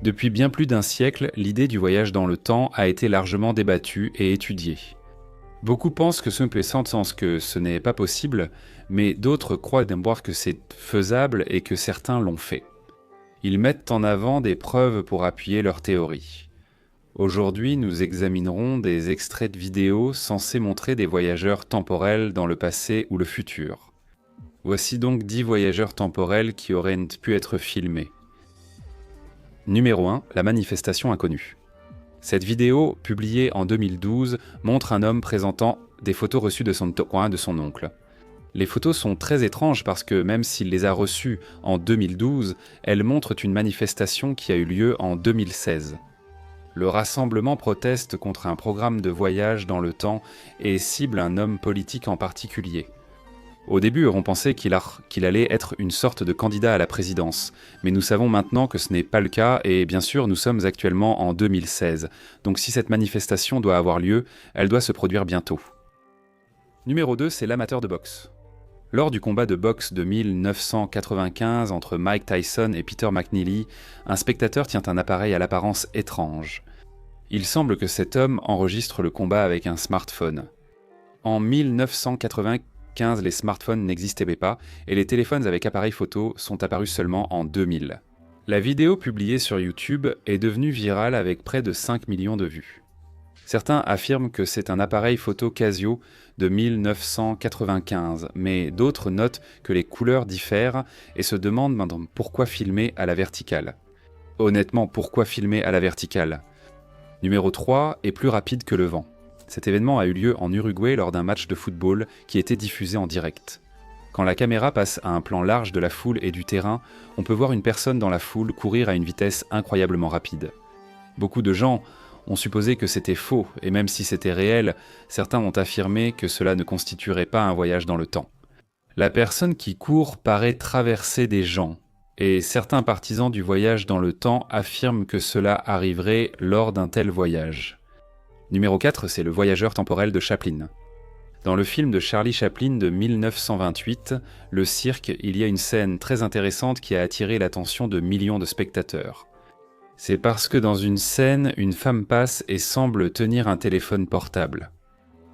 Depuis bien plus d'un siècle, l'idée du voyage dans le temps a été largement débattue et étudiée. Beaucoup pensent que ce n'est pas possible, mais d'autres croient d'abord que c'est faisable et que certains l'ont fait. Ils mettent en avant des preuves pour appuyer leur théorie. Aujourd'hui, nous examinerons des extraits de vidéos censés montrer des voyageurs temporels dans le passé ou le futur. Voici donc 10 voyageurs temporels qui auraient pu être filmés. Numéro 1, la manifestation inconnue. Cette vidéo, publiée en 2012, montre un homme présentant des photos reçues de son oncle. Les photos sont très étranges parce que même s'il les a reçues en 2012, elles montrent une manifestation qui a eu lieu en 2016. Le rassemblement proteste contre un programme de voyage dans le temps et cible un homme politique en particulier. Au début, on pensait qu'il allait être une sorte de candidat à la présidence, mais nous savons maintenant que ce n'est pas le cas et bien sûr nous sommes actuellement en 2016, donc si cette manifestation doit avoir lieu, elle doit se produire bientôt. Numéro 2, c'est l'amateur de boxe. Lors du combat de boxe de 1995 entre Mike Tyson et Peter McNeely, un spectateur tient un appareil à l'apparence étrange. Il semble que cet homme enregistre le combat avec un smartphone. En 1995, les smartphones n'existaient pas et les téléphones avec appareil photo sont apparus seulement en 2000. La vidéo publiée sur YouTube est devenue virale avec près de 5 millions de vues. Certains affirment que c'est un appareil photo Casio de 1995, mais d'autres notent que les couleurs diffèrent et se demandent pourquoi filmer à la verticale. Honnêtement, pourquoi filmer à la verticale ? Numéro 3 est plus rapide que le vent. Cet événement a eu lieu en Uruguay lors d'un match de football qui était diffusé en direct. Quand la caméra passe à un plan large de la foule et du terrain, on peut voir une personne dans la foule courir à une vitesse incroyablement rapide. Beaucoup de gens ont supposé que c'était faux, et même si c'était réel, certains ont affirmé que cela ne constituerait pas un voyage dans le temps. La personne qui court paraît traverser des gens, et certains partisans du voyage dans le temps affirment que cela arriverait lors d'un tel voyage. Numéro 4, c'est le voyageur temporel de Chaplin. Dans le film de Charlie Chaplin de 1928, Le Cirque, il y a une scène très intéressante qui a attiré l'attention de millions de spectateurs. C'est parce que dans une scène, une femme passe et semble tenir un téléphone portable.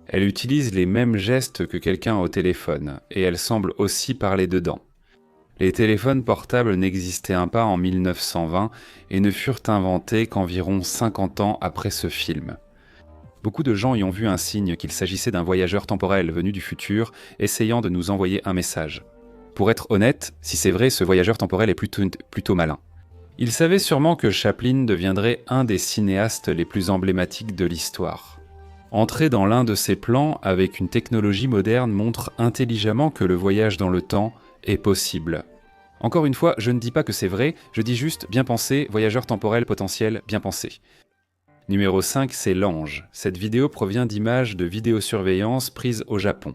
Elle utilise les mêmes gestes que quelqu'un au téléphone, et elle semble aussi parler dedans. Les téléphones portables n'existaient pas en 1920 et ne furent inventés qu'environ 50 ans après ce film. Beaucoup de gens y ont vu un signe qu'il s'agissait d'un voyageur temporel venu du futur, essayant de nous envoyer un message. Pour être honnête, si c'est vrai, ce voyageur temporel est plutôt malin. Il savait sûrement que Chaplin deviendrait un des cinéastes les plus emblématiques de l'histoire. Entrer dans l'un de ses plans avec une technologie moderne montre intelligemment que le voyage dans le temps est possible. Encore une fois, je ne dis pas que c'est vrai, je dis juste bien pensé, voyageur temporel potentiel, bien pensé. Numéro 5, c'est l'ange. Cette vidéo provient d'images de vidéosurveillance prises au Japon.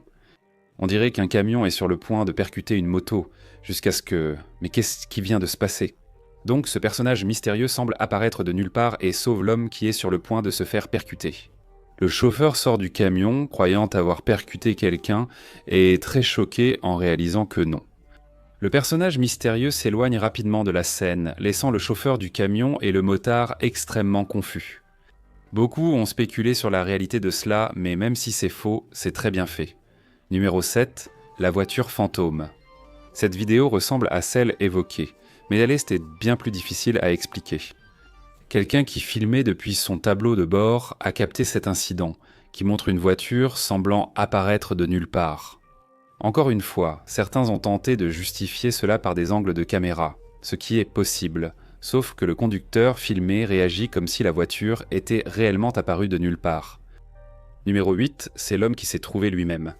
On dirait qu'un camion est sur le point de percuter une moto, jusqu'à ce que... Mais qu'est-ce qui vient de se passer ? Donc ce personnage mystérieux semble apparaître de nulle part et sauve l'homme qui est sur le point de se faire percuter. Le chauffeur sort du camion, croyant avoir percuté quelqu'un, et est très choqué en réalisant que non. Le personnage mystérieux s'éloigne rapidement de la scène, laissant le chauffeur du camion et le motard extrêmement confus. Beaucoup ont spéculé sur la réalité de cela, mais même si c'est faux, c'est très bien fait. Numéro 7, la voiture fantôme. Cette vidéo ressemble à celle évoquée, mais elle est bien plus difficile à expliquer. Quelqu'un qui filmait depuis son tableau de bord a capté cet incident, qui montre une voiture semblant apparaître de nulle part. Encore une fois, certains ont tenté de justifier cela par des angles de caméra, ce qui est possible, sauf que le conducteur filmé réagit comme si la voiture était réellement apparue de nulle part. Numéro 8, c'est l'homme qui s'est trouvé lui-même.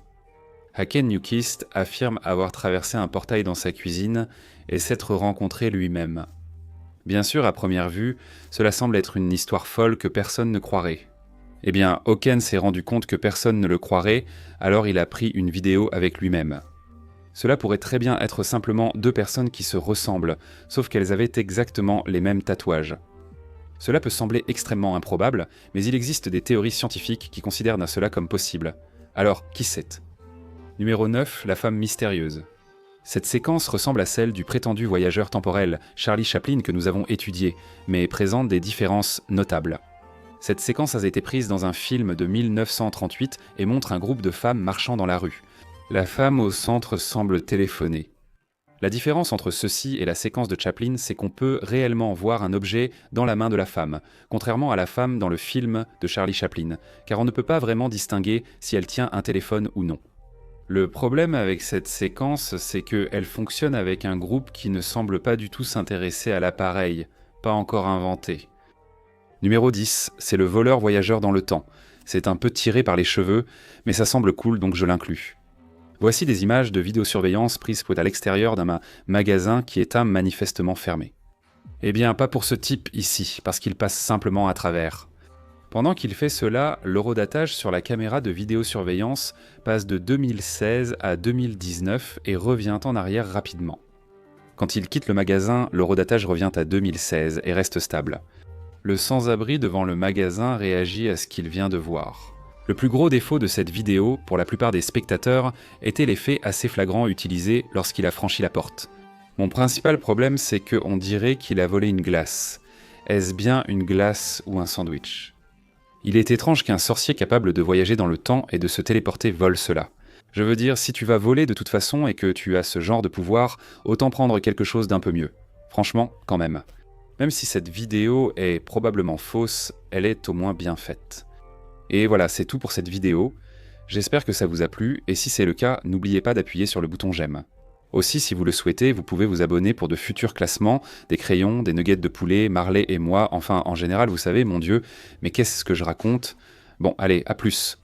Haken Newquist affirme avoir traversé un portail dans sa cuisine et s'être rencontré lui-même. Bien sûr, à première vue, cela semble être une histoire folle que personne ne croirait. Eh bien, Haken s'est rendu compte que personne ne le croirait, alors il a pris une vidéo avec lui-même. Cela pourrait très bien être simplement deux personnes qui se ressemblent, sauf qu'elles avaient exactement les mêmes tatouages. Cela peut sembler extrêmement improbable, mais il existe des théories scientifiques qui considèrent cela comme possible. Alors, qui c'est ? Numéro 9, la femme mystérieuse. Cette séquence ressemble à celle du prétendu voyageur temporel Charlie Chaplin que nous avons étudié, mais présente des différences notables. Cette séquence a été prise dans un film de 1938 et montre un groupe de femmes marchant dans la rue. La femme au centre semble téléphoner. La différence entre ceci et la séquence de Chaplin, c'est qu'on peut réellement voir un objet dans la main de la femme, contrairement à la femme dans le film de Charlie Chaplin, car on ne peut pas vraiment distinguer si elle tient un téléphone ou non. Le problème avec cette séquence, c'est qu'elle fonctionne avec un groupe qui ne semble pas du tout s'intéresser à l'appareil, pas encore inventé. Numéro 10, c'est le voleur voyageur dans le temps. C'est un peu tiré par les cheveux, mais ça semble cool donc je l'inclus. Voici des images de vidéosurveillance prises à l'extérieur d'un magasin qui est manifestement fermé. Eh bien, pas pour ce type ici, parce qu'il passe simplement à travers. Pendant qu'il fait cela, l'horodatage sur la caméra de vidéosurveillance passe de 2016 à 2019 et revient en arrière rapidement. Quand il quitte le magasin, l'horodatage revient à 2016 et reste stable. Le sans-abri devant le magasin réagit à ce qu'il vient de voir. Le plus gros défaut de cette vidéo, pour la plupart des spectateurs, était l'effet assez flagrant utilisé lorsqu'il a franchi la porte. Mon principal problème, c'est qu'on dirait qu'il a volé une glace. Est-ce bien une glace ou un sandwich ? Il est étrange qu'un sorcier capable de voyager dans le temps et de se téléporter vole cela. Je veux dire, si tu vas voler de toute façon et que tu as ce genre de pouvoir, autant prendre quelque chose d'un peu mieux. Franchement, quand même. Même si cette vidéo est probablement fausse, elle est au moins bien faite. Et voilà, c'est tout pour cette vidéo. J'espère que ça vous a plu, et si c'est le cas, n'oubliez pas d'appuyer sur le bouton j'aime. Aussi, si vous le souhaitez, vous pouvez vous abonner pour de futurs classements, des crayons, des nuggets de poulet, Marley et moi, enfin, en général, vous savez, mon Dieu, mais qu'est-ce que je raconte ? Bon, allez, à plus.